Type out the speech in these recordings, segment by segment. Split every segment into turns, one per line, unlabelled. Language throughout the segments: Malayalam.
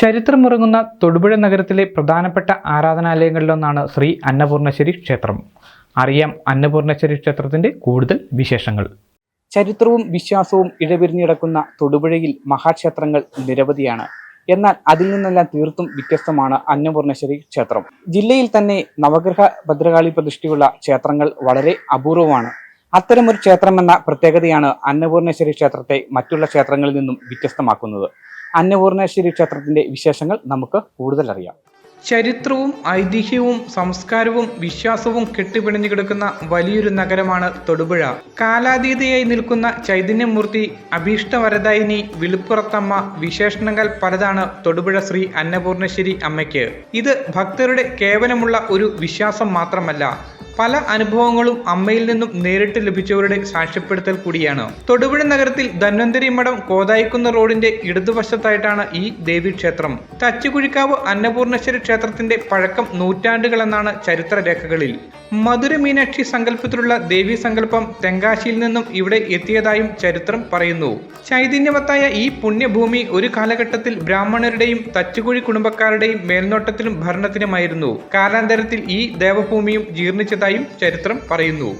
ചരിത്രമുറങ്ങുന്ന തൊടുപുഴ നഗരത്തിലെ പ്രധാനപ്പെട്ട ആരാധനാലയങ്ങളിലൊന്നാണ് ശ്രീ അന്നപൂർണേശ്വരി ക്ഷേത്രം. അറിയാം അന്നപൂർണേശ്വരി ക്ഷേത്രത്തിന്റെ കൂടുതൽ വിശേഷങ്ങൾ. ചരിത്രവും വിശ്വാസവും ഇഴപിരിഞ്ഞിടക്കുന്ന തൊടുപുഴയിൽ മഹാക്ഷേത്രങ്ങൾ നിരവധിയാണ്. എന്നാൽ അതിൽ നിന്നെല്ലാം തീർത്തും വ്യത്യസ്തമാണ് അന്നപൂർണേശ്വരി ക്ഷേത്രം. ജില്ലയിൽ തന്നെ നവഗ്രഹ ഭദ്രകാളി പ്രതിഷ്ഠയുള്ള ക്ഷേത്രങ്ങൾ വളരെ അപൂർവമാണ്. അത്തരമൊരു ക്ഷേത്രം എന്ന പ്രത്യേകതയാണ് അന്നപൂർണേശ്വരി ക്ഷേത്രത്തെ മറ്റുള്ള ക്ഷേത്രങ്ങളിൽ നിന്നും വ്യത്യസ്തമാക്കുന്നത്. അന്നപൂർണേശ്വരി ക്ഷേത്രത്തിന്റെ വിശേഷങ്ങൾ നമുക്ക് കൂടുതൽ അറിയാം. ചരിത്രവും ഐതിഹ്യവും സംസ്കാരവും വിശ്വാസവും കെട്ടിപ്പിണഞ്ഞു കിടക്കുന്ന വലിയൊരു നഗരമാണ് തൊടുപുഴ. കാലാതീതയായി നിൽക്കുന്ന ചൈതന്യമൂർത്തി, അഭീഷ്ടവരദായിനി, വിളുപ്പുറത്തമ്മ, വിശേഷണങ്ങൾ പലതാണ് തൊടുപുഴ ശ്രീ അന്നപൂർണേശ്വരി അമ്മയ്ക്ക്. ഇത് ഭക്തരുടെ കേവലമുള്ള ഒരു വിശ്വാസം മാത്രമല്ല, പല അനുഭവങ്ങളും അമ്മയിൽ നിന്നും നേരിട്ട് ലഭിച്ചവരുടെ സാക്ഷ്യപ്പെടുത്തൽ കൂടിയാണ്. തൊടുപുഴ നഗരത്തിൽ ധന്വന്തരി മഠം കോതായിക്കുന്ന് റോഡിന്റെ ഇടതുവശത്തായിട്ടാണ് ഈ ദേവീക്ഷേത്രം. തച്ചുകുഴിക്കാവ് അന്നപൂർണേശ്വരി ക്ഷേത്രത്തിന്റെ പഴക്കം നൂറ്റാണ്ടുകളെന്നാണ് ചരിത്രരേഖകളിൽ. മധുര മീനാക്ഷി സങ്കല്പത്തിലുള്ള ദേവീ സങ്കല്പം തെങ്കാശിയിൽ നിന്നും ഇവിടെ എത്തിയതായും ചരിത്രം പറയുന്നു. ചൈതന്യവത്തായ ഈ പുണ്യഭൂമി ഒരു കാലഘട്ടത്തിൽ ബ്രാഹ്മണരുടെയും തച്ചുകുഴി കുടുംബക്കാരുടെയും മേൽനോട്ടത്തിലും ഭരണത്തിലുമായിരുന്നു. കാലാന്തരത്തിൽ ഈ ദേവഭൂമിയും ജീർണിച്ചതായും ചരിത്രം പറയുന്നു.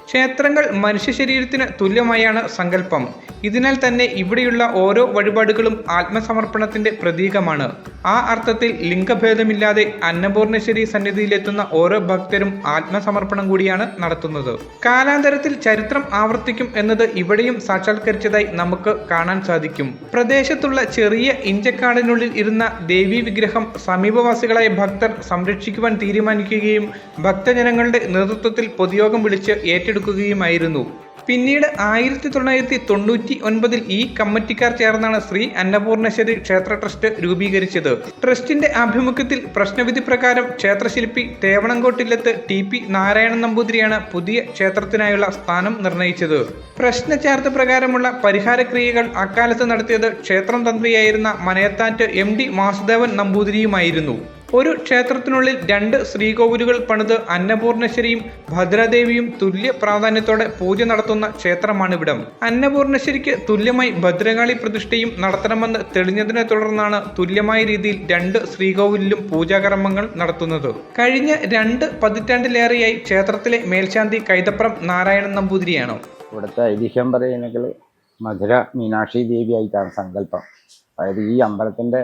ക്ഷേത്രങ്ങൾ മനുഷ്യ ശരീരത്തിന് തുല്യമായാണ് സങ്കല്പം. ഇതിനാൽ തന്നെ ഇവിടെയുള്ള ഓരോ വഴിപാടുകളും ആത്മസമർപ്പണത്തിന്റെ പ്രതീകമാണ്. ആ അർത്ഥത്തിൽ ലിംഗഭേദമില്ലാതെ അന്നപൂർണേശ്വരി സന്നിധിയിലെത്തുന്ന ഓരോ ഭക്തരും ആത്മസമർപ്പണം കൂടിയാണ് നടത്തുന്നത്. കാലാന്തരത്തിൽ ചരിത്രം ആവർത്തിക്കും എന്നത് ഇവിടെയും സാക്ഷാത്കരിച്ചതായി നമുക്ക് കാണാൻ സാധിക്കും. പ്രദേശത്തുള്ള ചെറിയ ഇഞ്ചക്കാടിനുള്ളിൽ ഇരുന്ന ദേവീ വിഗ്രഹം സമീപവാസികളായ ഭക്തർ സംരക്ഷിക്കുവാൻ തീരുമാനിക്കുകയും ഭക്തജനങ്ങളുടെ നേതൃത്വത്തിൽ പൊതുയോഗം വിളിച്ച് ഏറ്റെടുക്കുകയുമായിരുന്നു. പിന്നീട് 1999 ഈ കമ്മിറ്റിക്കാർ ചേർന്നാണ് ശ്രീ അന്നപൂർണേശ്വരി ക്ഷേത്ര ട്രസ്റ്റ് രൂപീകരിച്ചത്. ട്രസ്റ്റിന്റെ ആഭിമുഖ്യത്തിൽ പ്രശ്നവിധി പ്രകാരം ക്ഷേത്രശില്പി തേവണങ്കോട്ടില്ലത്ത് TP നാരായണൻ നമ്പൂതിരിയാണ് പുതിയ ക്ഷേത്രത്തിനായുള്ള സ്ഥാനം നിർണയിച്ചത്. പ്രശ്നചാർത്ത് പ്രകാരമുള്ള പരിഹാരക്രിയകൾ അക്കാലത്ത് നടത്തിയത് ക്ഷേത്രം തന്ത്രിയായിരുന്ന മനയത്താറ്റ് MD വാസുദേവൻ നമ്പൂതിരിയുമായിരുന്നു. ഒരു ക്ഷേത്രത്തിനുള്ളിൽ 2 ശ്രീകോവിലുകൾ പണിത് അന്നപൂർണേശ്വരിയും ഭദ്രദേവിയും തുല്യ പ്രാധാന്യത്തോടെ പൂജ നടത്തുന്ന ക്ഷേത്രമാണിവിടം. അന്നപൂർണേശ്വരിക്ക് തുല്യമായി ഭദ്രകാളി പ്രതിഷ്ഠയും നടത്തണമെന്ന് തെളിഞ്ഞതിനെ തുടർന്നാണ് തുല്യമായ രീതിയിൽ 2 ശ്രീകോവിലിലും പൂജാകർമ്മങ്ങൾ നടത്തുന്നത്. കഴിഞ്ഞ 2 പതിറ്റാണ്ടിലേറെയായി ക്ഷേത്രത്തിലെ മേൽശാന്തി കൈതപ്രം നാരായണൻ നമ്പൂതിരിയാണ്.
ഇവിടുത്തെ ഐതിഹ്യം പറയുകയാണെങ്കിൽ മധുര മീനാക്ഷി ദേവിയായിട്ടാണ് സങ്കല്പം. അതായത് ഈ അമ്പലത്തിൻ്റെ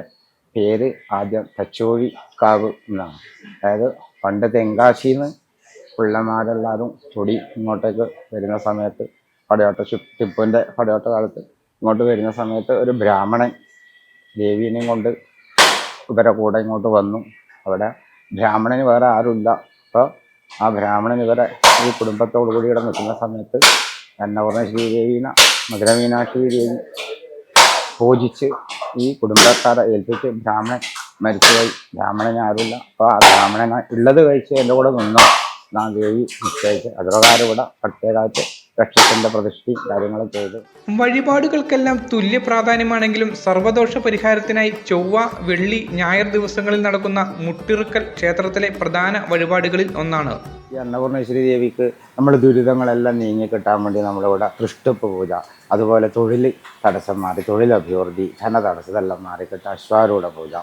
പേര് ആദ്യം തച്ചോഴിക്കാവ് എന്നാണ്. അതായത് പണ്ട് തെങ്കാശിന്ന് പിള്ളമാരെല്ലാവരും കൂടി ഇങ്ങോട്ടേക്ക് വരുന്ന സമയത്ത് ടിപ്പുവിൻ്റെ പടയോട്ട കാലത്ത് ഇങ്ങോട്ട് വരുന്ന സമയത്ത് ഒരു ബ്രാഹ്മണൻ ദേവീനെയും കൊണ്ട് ഇവരെ കൂടെ ഇങ്ങോട്ട് വന്നു. അവിടെ ബ്രാഹ്മണന് വേറെ ആരുമില്ല. അപ്പോൾ ആ ബ്രാഹ്മണൻ ഇവരെ ഈ കുടുംബത്തോടു കൂടി ഇവിടെ നിൽക്കുന്ന സമയത്ത് അന്നപൂർണേശ്വരി ദേവീനെ മധുര മീനാക്ഷി ദേവി പൂജിച്ച് ഈ കുടുംബക്കാരെ ഏൽപ്പിച്ച് ബ്രാഹ്മണൻ മരിച്ചുപോയി. ബ്രാഹ്മണന് ആരുമില്ല. അപ്പോൾ ആ ബ്രാഹ്മണനെ ഉള്ളത് കഴിച്ച് എൻ്റെ കൂടെ നിന്നോ നാ ദേവി നിശ്ചയിച്ച് അതുപ്രകാരം ഇവിടെ പ്രത്യേകമായിട്ട് ലക്ഷത്തിൻ്റെ പ്രതിഷ്ഠയും കാര്യങ്ങളും ചെയ്ത്.
വഴിപാടുകൾക്കെല്ലാം തുല്യ പ്രാധാന്യമാണെങ്കിലും സർവദോഷ പരിഹാരത്തിനായി ചൊവ്വ, വെള്ളി, ഞായർ ദിവസങ്ങളിൽ നടക്കുന്ന മുട്ടിറുക്കൽ ക്ഷേത്രത്തിലെ പ്രധാന വഴിപാടുകളിൽ ഒന്നാണ്.
ഈ അന്നപൂർണേശ്വരി ദേവിക്ക് നമ്മൾ ദുരിതങ്ങളെല്ലാം നീങ്ങി കിട്ടാൻ വേണ്ടി നമ്മളിവിടെ തൃഷ്ടിപ്പ് പൂജ, അതുപോലെ തൊഴിൽ തടസ്സം മാറി തൊഴിലഭിവൃദ്ധി, ധന തടസ്സം ഇതെല്ലാം മാറിക്കിട്ട അശ്വാരൂഢ പൂജ,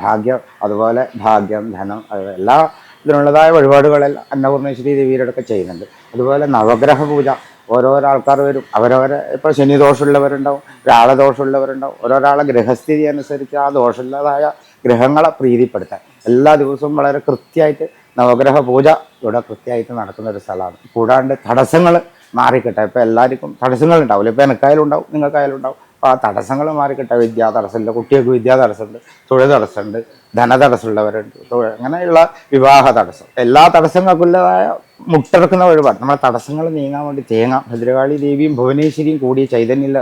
ഭാഗ്യം, അതുപോലെ ഭാഗ്യം, ധനം, എല്ലാ ഇതിനുള്ളതായ വഴിപാടുകളെല്ലാം അന്നപൂർണേശ്വരി ദേവിയുടെ ചെയ്യുന്നുണ്ട്. അതുപോലെ നവഗ്രഹ പൂജ, ഓരോരോ ആൾക്കാർ വരും. അവരവരെ ഇപ്പോൾ ശനി ദോഷമുള്ളവരുണ്ടാവും, വ്യാഴദോഷമുള്ളവരുണ്ടാവും. ഓരോരാളെ ഗ്രഹസ്ഥിതി അനുസരിച്ച് ആ ദോഷമുള്ളതായ ഗ്രഹങ്ങളെ പ്രീതിപ്പെടുത്താൻ എല്ലാ ദിവസവും വളരെ കൃത്യമായിട്ട് നവഗ്രഹ പൂജ ഇവിടെ കൃത്യമായിട്ട് നടക്കുന്ന ഒരു സ്ഥലമാണ്. കൂടാണ്ട് തടസ്സങ്ങൾ മാറിക്കിട്ടെ. ഇപ്പോൾ എല്ലാവർക്കും തടസ്സങ്ങൾ ഉണ്ടാവില്ല. ഇപ്പോൾ എനിക്കായാലും ഉണ്ടാവും, നിങ്ങൾക്കായാലും ഉണ്ടാവും. അപ്പോൾ ആ തടസ്സങ്ങൾ മാറിക്കിട്ടെ. വിദ്യാ തടസ്സമില്ല, കുട്ടികൾക്ക് വിദ്യാ തടസ്സമുണ്ട്, തൊഴിൽ തടസ്സമുണ്ട്, ധന തടസ്സമുള്ളവരുണ്ട്, അങ്ങനെയുള്ള വിവാഹ തടസ്സം, എല്ലാ തടസ്സങ്ങൾക്കുള്ളതായ മുട്ടിറക്കുന്ന വഴിപാട്. നമ്മളെ തടസ്സങ്ങൾ നീങ്ങാൻ വേണ്ടി ഭദ്രകാളി ദേവിയും ഭുവനേശ്വരിയും കൂടിയ ചൈതന്യമുള്ള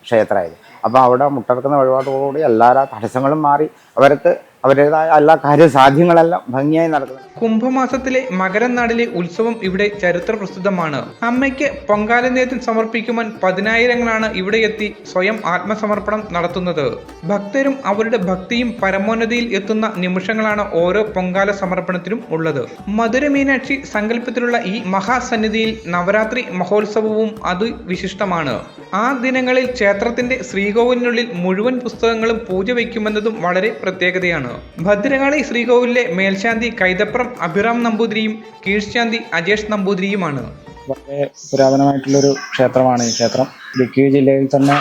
ക്ഷേത്രമായിരുന്നു. അപ്പോൾ അവിടെ മുട്ടിറക്കുന്ന വഴിപാടോടുകൂടി എല്ലാ തടസ്സങ്ങളും മാറി അവർക്ക് അവരുടേതായ എല്ലാ കാര്യസാധ്യങ്ങളെല്ലാം ഭംഗിയായി നടക്കുന്നത്.
കുംഭമാസത്തിലെ മകരനാടിലെ ഉത്സവം ഇവിടെ ചരിത്ര പ്രസിദ്ധമാണ്. അമ്മയ്ക്ക് പൊങ്കാല നേദ്യം സമർപ്പിക്കുവാൻ പതിനായിരങ്ങളാണ് ഇവിടെ എത്തി സ്വയം ആത്മസമർപ്പണം നടത്തുന്നത്. ഭക്തരും അവരുടെ ഭക്തിയും പരമോന്നതിയിൽ എത്തുന്ന നിമിഷങ്ങളാണ് ഓരോ പൊങ്കാല സമർപ്പണത്തിലും ഉള്ളത്. മധുര മീനാക്ഷി സങ്കല്പത്തിലുള്ള ഈ മഹാസന്നിധിയിൽ നവരാത്രി മഹോത്സവവും അതിവിശിഷ്ടമാണ്. ആ ദിനങ്ങളിൽ ക്ഷേത്രത്തിന്റെ ശ്രീകോവിലിനുള്ളിൽ മുഴുവൻ പുസ്തകങ്ങളും പൂജ വയ്ക്കുമെന്നതും വളരെ പ്രത്യേകതയാണ്. ഭദ്രകാളി ശ്രീകോവിലിലെ മേൽശാന്തി കൈതപ്രം അഭിറാം നമ്പൂതിരിയും കീഴ്ശാന്തി അജേഷ് നമ്പൂതിരിയുമാണ്.
വളരെ പുരാതനമായിട്ടുള്ളൊരു ക്ഷേത്രമാണ് ഈ ക്ഷേത്രം. ഇടുക്കി ജില്ലയിൽ തന്നെ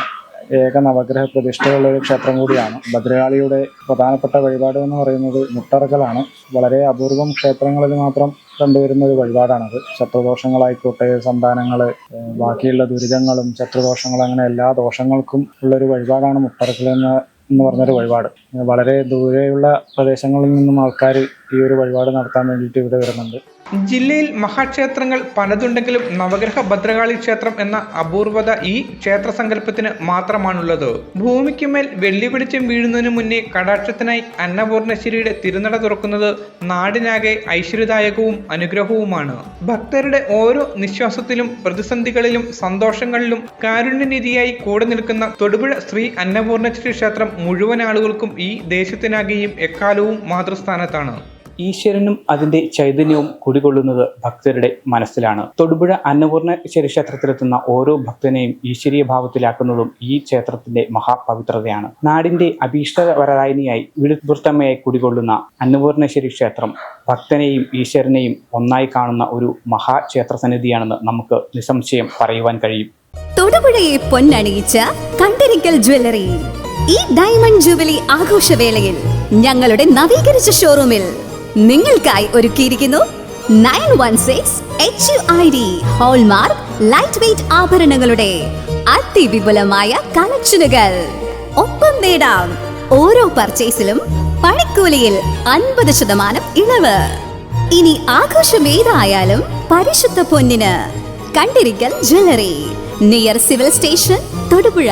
ഏക നവഗ്രഹ പ്രതിഷ്ഠയുള്ള ഒരു ക്ഷേത്രം കൂടിയാണ്. ഭദ്രകാളിയുടെ പ്രധാനപ്പെട്ട വഴിപാട് എന്ന് പറയുന്നത് മുട്ടറക്കലാണ്. വളരെ അപൂർവം ക്ഷേത്രങ്ങളിൽ മാത്രം കണ്ടുവരുന്ന ഒരു വഴിപാടാണത്. ശത്രുദോഷങ്ങളായിക്കോട്ടെ, സന്താനങ്ങൾ, ബാക്കിയുള്ള ദുരിതങ്ങളും ശത്രുദോഷങ്ങൾ, അങ്ങനെ എല്ലാ ദോഷങ്ങൾക്കും ഉള്ളൊരു വഴിപാടാണ് മുട്ടറക്കൽ എന്ന് പറഞ്ഞൊരു വഴിപാട്. വളരെ ദൂരെയുള്ള പ്രദേശങ്ങളിൽ നിന്നും ആൾക്കാർ ഈ ഒരു വഴിപാട് നടത്താൻ വേണ്ടിയിട്ട് ഇവിടെ വരുന്നുണ്ട്.
ജില്ലയിൽ മഹാക്ഷേത്രങ്ങൾ പലതുണ്ടെങ്കിലും നവഗ്രഹ ഭദ്രകാളി ക്ഷേത്രം എന്ന അപൂർവത ഈ ക്ഷേത്ര സങ്കല്പത്തിന് മാത്രമാണുള്ളത്. ഭൂമിക്കുമേൽ വെള്ളി വെളിച്ചം വീഴുന്നതിനു മുന്നേ കടാക്ഷത്തിനായി അന്നപൂർണേശ്വരിയുടെ തിരുനട തുറക്കുന്നത് നാടിനാകെ ഐശ്വര്യദായകവും അനുഗ്രഹവുമാണ്. ഭക്തരുടെ ഓരോ നിശ്വാസത്തിലും പ്രതിസന്ധികളിലും സന്തോഷങ്ങളിലും കാരുണ്യനിധിയായി കൂടെ നിൽക്കുന്ന തൊടുപുഴ ശ്രീ അന്നപൂർണേശ്വരി ക്ഷേത്രം മുഴുവൻ ആളുകൾക്കും ഈ ദേശത്തിനാകെയും എക്കാലവും മാതൃസ്ഥാനത്താണ്. ഈശ്വരനും അതിന്റെ ചൈതന്യവും കുടികൊള്ളുന്നത് ഭക്തരുടെ മനസ്സിലാണ്. തൊടുപുഴ അന്നപൂർണേശ്വരി ക്ഷേത്രത്തിലെത്തുന്ന ഓരോ ഭക്തനെയും ഈശ്വരീയ ഭാവത്തിലാക്കുന്നതും ഈ ക്ഷേത്രത്തിന്റെ മഹാപവിത്രതയാണ്. നാടിന്റെ അഭീഷ്ടവരദായിനിയായി വിടുവൃത്തമ്മയായി കുടികൊള്ളുന്ന അന്നപൂർണേശ്വരി ക്ഷേത്രം ഭക്തനെയും ഈശ്വരനെയും ഒന്നായി കാണുന്ന ഒരു മഹാക്ഷേത്ര സന്നിധിയാണെന്ന് നമുക്ക് നിസ്സംശയം പറയുവാൻ കഴിയും.
തൊടുപുഴയെ പൊന്നണിയിച്ച കണ്ടിരിക്കൽ ജ്വല്ലറി ഈ ഡയമണ്ട് ജൂബിലി ആഘോഷവേളയിൽ ഞങ്ങളുടെ നവീകരിച്ച ഷോറൂമിൽ നിങ്ങൾക്കായി ഒരുക്കിയിരിക്കുന്നു 916 HUID ഹോൾമാർക്ക് ലൈറ്റ് വെയ്റ്റ് ആഭരണങ്ങളുടെ അതിവിപുലമായ കളക്ഷനുകൾ. ഒപ്പം നേടാം ഓരോ പർച്ചേസിലും പണിക്കൂലിയിൽ 50% ഇളവ്. ഇനി ആഘോഷം ഏതായാലും പരിശുദ്ധ പൊന്നിന് കണ്ടിരിക്കൽ jewellery, near civil station, Thodupuzha.